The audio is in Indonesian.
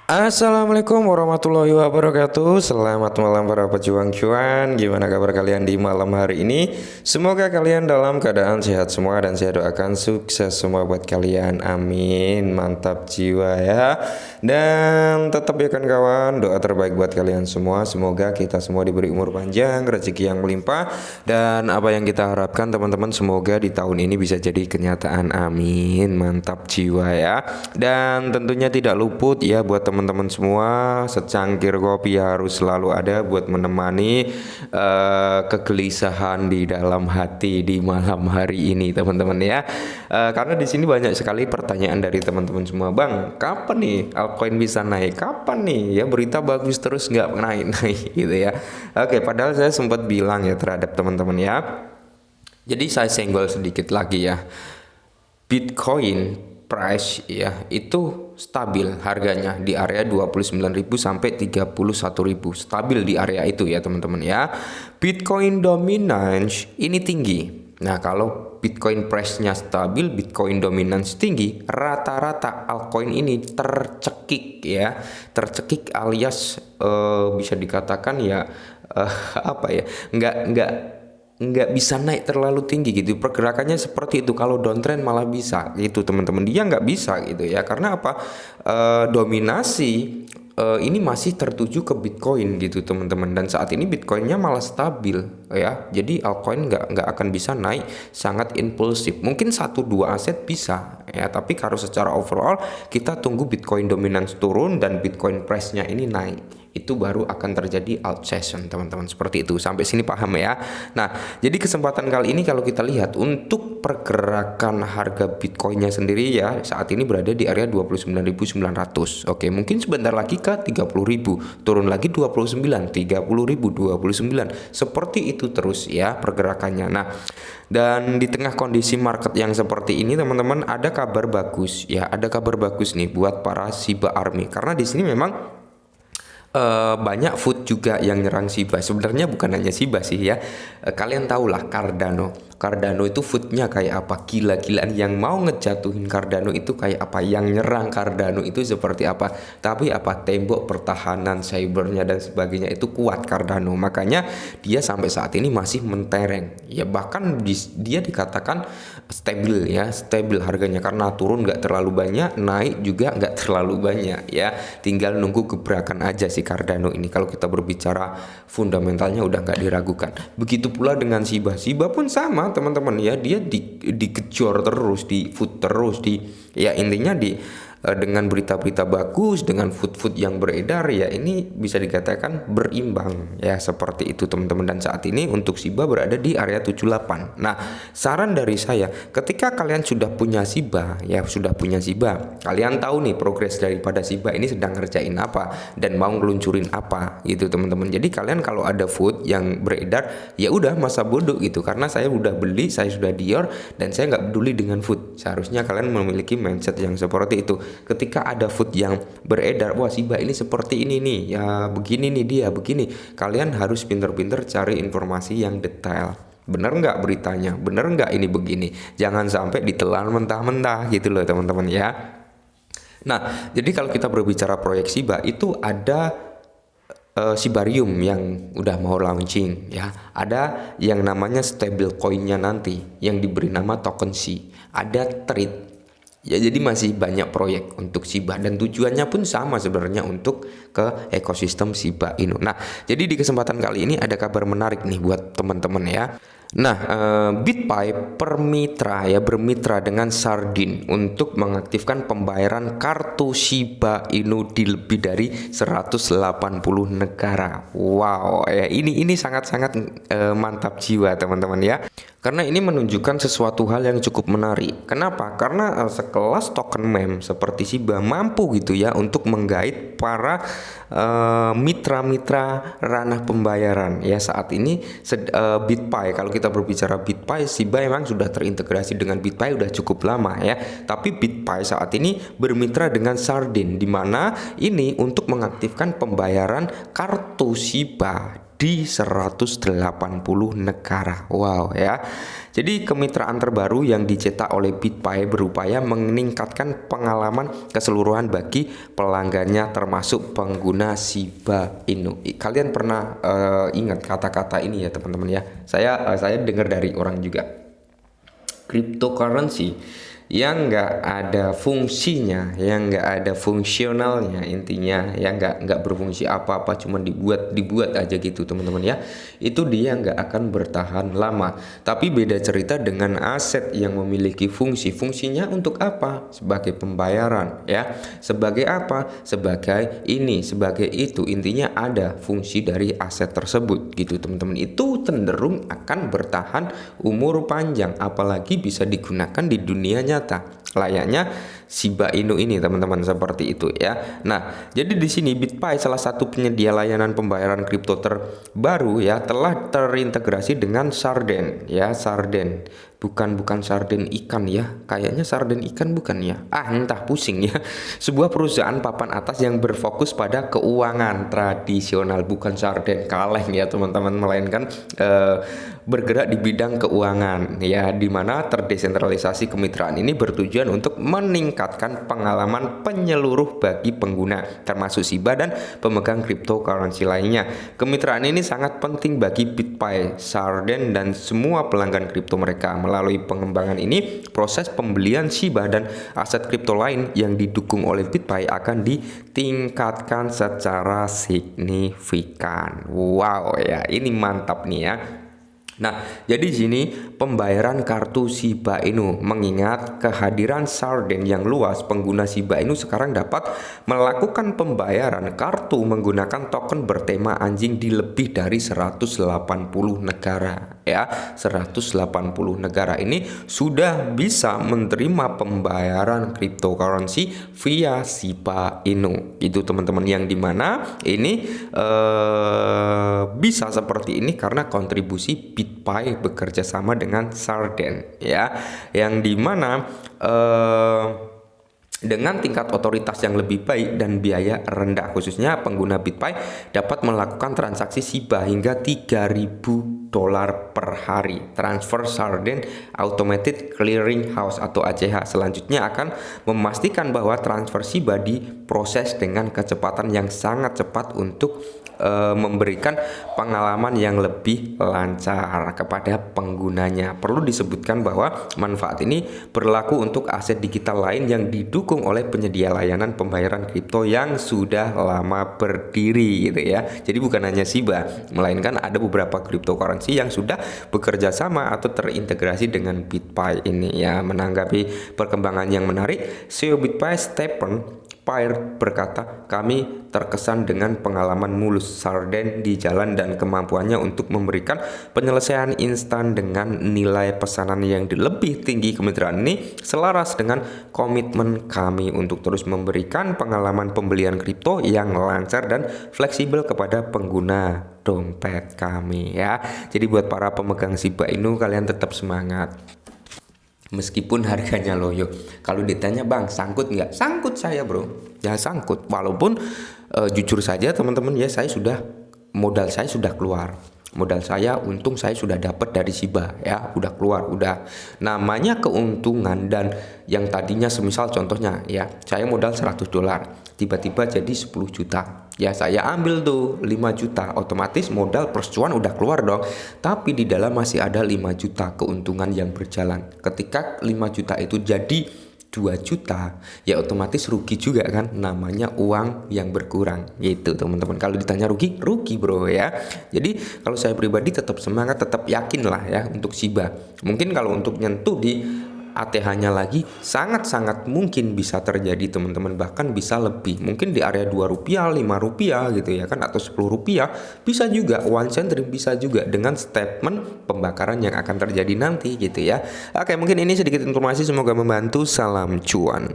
Assalamualaikum warahmatullahi wabarakatuh. Selamat malam para pejuang cuan. Gimana kabar kalian di malam hari ini? Semoga kalian dalam keadaan sehat semua dan saya doakan sukses semua buat kalian. Amin. Mantap jiwa ya. Dan tetap ya kan kawan, doa terbaik buat kalian semua. Semoga kita semua diberi umur panjang, rezeki yang melimpah, dan apa yang kita harapkan teman-teman semoga di tahun ini bisa jadi kenyataan. Amin. Mantap jiwa ya. Dan tentunya tidak luput ya buat teman-teman semua, secangkir kopi harus selalu ada buat menemani kegelisahan di dalam hati di malam hari ini teman-teman ya. Karena di sini banyak sekali pertanyaan dari teman-teman semua, Bang, kapan nih altcoin bisa naik? Kapan nih ya berita bagus terus nggak naik-naik gitu ya. Oke, padahal saya sempat bilang ya terhadap teman-teman ya. Jadi saya senggol sedikit lagi ya. Bitcoin price ya itu stabil harganya di area 29.000 sampai 31.000, stabil di area itu ya teman-teman ya. Bitcoin dominance ini tinggi. Nah, kalau Bitcoin price-nya stabil, Bitcoin dominance tinggi, rata-rata altcoin ini tercekik ya. Tercekik alias bisa dikatakan ya apa ya? Nggak bisa naik terlalu tinggi gitu, pergerakannya seperti itu. Kalau downtrend malah bisa gitu teman-teman, dia nggak bisa gitu ya. Karena apa? Dominasi ini masih tertuju ke Bitcoin gitu teman-teman, dan saat ini Bitcoinnya malah stabil ya. Jadi altcoin nggak akan bisa naik sangat impulsif. Mungkin satu dua aset bisa ya, tapi kalau secara overall kita tunggu Bitcoin dominance turun dan Bitcoin price-nya ini naik, itu baru akan terjadi alt session teman-teman, seperti itu. Sampai sini paham ya. Nah, jadi kesempatan kali ini kalau kita lihat untuk pergerakan harga Bitcoinnya sendiri ya, saat ini berada di area 29.900. Oke, mungkin sebentar lagi ke 30.000, turun lagi 29, 30.000, 29, seperti itu terus ya pergerakannya. Nah, dan di tengah kondisi market yang seperti ini teman-teman, ada kabar bagus ya, ada kabar bagus nih buat para Shiba Army, karena di sini memang banyak food juga yang nyerang Shiba. Sebenarnya bukan hanya Shiba sih ya. Kalian tahulah Cardano. Cardano itu foodnya kayak apa? Gila-gilaan. Yang mau ngejatuhin Cardano itu kayak apa? Yang nyerang Cardano itu seperti apa? Tapi apa, tembok pertahanan cybernya dan sebagainya itu kuat Cardano. Makanya dia sampai saat ini masih mentereng. Ya bahkan dia dikatakan stabil ya, stabil harganya karena turun nggak terlalu banyak, naik juga nggak terlalu banyak ya. Tinggal nunggu gebrakan aja sih Cardano ini. Kalau kita berbicara fundamentalnya udah nggak diragukan. Begitu pula dengan Shiba. Shiba pun sama teman-teman ya, dia dikejor terus, di food terus, ya intinya dengan berita-berita bagus, dengan food yang beredar ya, ini bisa dikatakan berimbang ya, seperti itu teman-teman. Dan saat ini untuk Shiba berada di area 78. Nah, saran dari saya, ketika kalian sudah punya Shiba ya, sudah punya Shiba, kalian tahu nih progres daripada Shiba ini sedang ngerjain apa dan mau ngeluncurin apa gitu teman-teman. Jadi kalian kalau ada food yang beredar ya udah masa bodoh gitu, karena saya udah beli, saya sudah dior, dan saya nggak peduli dengan food. Seharusnya kalian memiliki mindset yang seperti itu. Ketika ada food yang beredar, wah Shiba ini seperti ini nih ya, begini nih dia begini, kalian harus pinter-pinter cari informasi yang detail. Bener nggak beritanya, bener nggak ini begini, jangan sampai ditelan mentah-mentah gitu loh teman-teman ya. Nah, jadi kalau kita berbicara proyek Shiba itu ada Shibarium yang udah mau launching ya, ada yang namanya stable coinnya nanti yang diberi nama token C, ada trade ya. Jadi masih banyak proyek untuk Shiba, dan tujuannya pun sama sebenarnya, untuk ke ekosistem Shiba Inu. Nah, jadi di kesempatan kali ini ada kabar menarik nih buat teman-teman ya. Nah, BitPay bermitra dengan Sardin untuk mengaktifkan pembayaran kartu Shiba Inu di lebih dari 180 negara. Wow, ya ini sangat-sangat mantap jiwa teman-teman ya. Karena ini menunjukkan sesuatu hal yang cukup menarik. Kenapa? Karena sekelas token meme seperti Shiba mampu gitu ya untuk menggait para mitra-mitra ranah pembayaran ya. Saat ini BitPay, kalau kita berbicara BitPay, Shiba memang sudah terintegrasi dengan BitPay udah cukup lama ya. Tapi BitPay saat ini bermitra dengan Sardin, di mana ini untuk mengaktifkan pembayaran kartu Shiba di 180 negara. Wow ya. Jadi kemitraan terbaru yang dicetak oleh BitPay berupaya meningkatkan pengalaman keseluruhan bagi pelanggannya termasuk pengguna Shiba Inu. Kalian pernah ingat kata-kata ini ya teman-teman ya. Saya dengar dari orang juga. Cryptocurrency yang nggak ada fungsinya, yang nggak ada fungsionalnya, intinya yang nggak berfungsi apa-apa, cuma dibuat aja gitu teman-teman ya, itu dia nggak akan bertahan lama. Tapi beda cerita dengan aset yang memiliki fungsinya untuk apa? Sebagai pembayaran ya, sebagai apa? Sebagai ini, sebagai itu, intinya ada fungsi dari aset tersebut gitu teman-teman. Itu cenderung akan bertahan umur panjang, apalagi bisa digunakan di dunia nyata layaknya Shiba Inu ini teman-teman, seperti itu ya. Nah, jadi di sini BitPay salah satu penyedia layanan pembayaran kripto terbaru ya, telah terintegrasi dengan Sarden ya. Sarden bukan sarden ikan ya, kayaknya sarden ikan bukan ya, entah pusing ya. Sebuah perusahaan papan atas yang berfokus pada keuangan tradisional, bukan sarden kaleng ya teman-teman, melainkan bergerak di bidang keuangan ya, dimana terdesentralisasi kemitraan ini bertujuan untuk meningkatkan pengalaman penyeluruh bagi pengguna termasuk Shiba dan pemegang cryptocurrency lainnya. Kemitraan ini sangat penting bagi BitPay, Sarden dan semua pelanggan kripto mereka. Melalui pengembangan ini, proses pembelian Shiba dan aset kripto lain yang didukung oleh BitPay akan ditingkatkan secara signifikan. Wow ya, ini mantap nih ya. Nah, jadi di sini pembayaran kartu Shiba Inu, mengingat kehadiran Sarden yang luas, pengguna Shiba Inu sekarang dapat melakukan pembayaran kartu menggunakan token bertema anjing di lebih dari 180 negara ya. 180 negara ini sudah bisa menerima pembayaran cryptocurrency via Shiba Inu. Itu teman-teman, yang dimana ini bisa seperti ini karena kontribusi BitPay bekerja sama dengan Sarden ya, yang dimana dengan tingkat otoritas yang lebih baik dan biaya rendah, khususnya pengguna BitPay dapat melakukan transaksi Shiba hingga $3.000 per hari. Transfer Sarden Automated Clearing House atau ACH selanjutnya akan memastikan bahwa transfer Shiba diproses dengan kecepatan yang sangat cepat untuk memberikan pengalaman yang lebih lancar kepada penggunanya. Perlu disebutkan bahwa manfaat ini berlaku untuk aset digital lain yang didukung oleh penyedia layanan pembayaran kripto yang sudah lama berdiri gitu ya. Jadi bukan hanya Shiba, melainkan ada beberapa cryptocurrency yang sudah bekerja sama atau terintegrasi dengan BitPay ini ya. Menanggapi perkembangan yang menarik, CEO BitPay Stephen Pierre berkata, "Kami terkesan dengan pengalaman mulus Sarden di jalan dan kemampuannya untuk memberikan penyelesaian instan dengan nilai pesanan yang lebih tinggi. Kemitraan ini selaras dengan komitmen kami untuk terus memberikan pengalaman pembelian kripto yang lancar dan fleksibel kepada pengguna dompet kami ya." Jadi buat para pemegang Shiba Inu, kalian tetap semangat. Meskipun harganya loyo. Kalau ditanya, "Bang, sangkut nggak?" Sangkut saya bro, ya sangkut. Walaupun jujur saja teman-teman ya, modal saya sudah keluar. Modal saya, untung saya sudah dapat dari Shiba ya, udah keluar, udah namanya keuntungan. Dan yang tadinya semisal contohnya ya, saya modal $100, tiba-tiba jadi 10 juta. Ya saya ambil tuh 5 juta, otomatis modal plus cuan udah keluar dong. Tapi di dalam masih ada 5 juta keuntungan yang berjalan. Ketika 5 juta itu jadi 2 juta, ya otomatis rugi juga kan, namanya uang yang berkurang gitu teman-teman. Kalau ditanya rugi bro ya. Jadi kalau saya pribadi tetap semangat, tetap yakin lah ya untuk Shiba. Mungkin kalau untuk nyentuh di ATH-nya lagi sangat-sangat mungkin bisa terjadi teman-teman, bahkan bisa lebih, mungkin di area Rp2, Rp5 gitu ya kan, atau Rp10 bisa juga, 1 century bisa juga dengan statement pembakaran yang akan terjadi nanti gitu ya. Oke, mungkin ini sedikit informasi, semoga membantu. Salam cuan.